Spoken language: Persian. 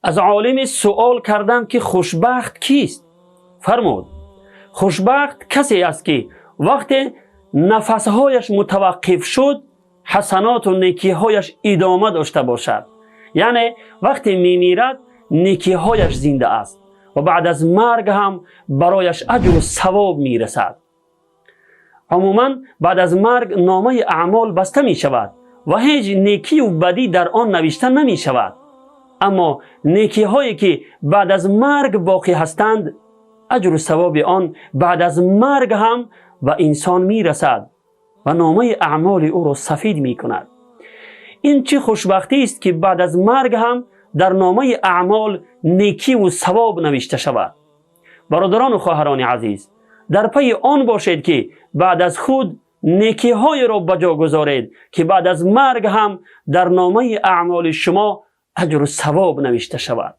از عالم سوال کردند که خوشبخت کیست؟ فرمود خوشبخت کسی است که وقتی نفسهایش متوقف شد حسنات و نیکیهایش ادامه داشته باشد. یعنی وقتی میمیرد نیکیهایش زنده است و بعد از مرگ هم برایش اجر و ثواب میرسد. عموما بعد از مرگ نامه اعمال بسته می شود و هیچ نیکی و بدی در آن نوشته نمی شود. اما نیکی هایی که بعد از مرگ باقی هستند اجر و ثواب آن بعد از مرگ هم به انسان می رسد و نامه اعمال او را سفید می کند. این چه خوشبختی است که بعد از مرگ هم در نامه اعمال نیکی و ثواب نوشته شود. برادران و خواهران عزیز، در پی آن باشید که بعد از خود نیکی های را بجا گذارید که بعد از مرگ هم در نامه اعمال شما اجر و ثواب نوشته شود.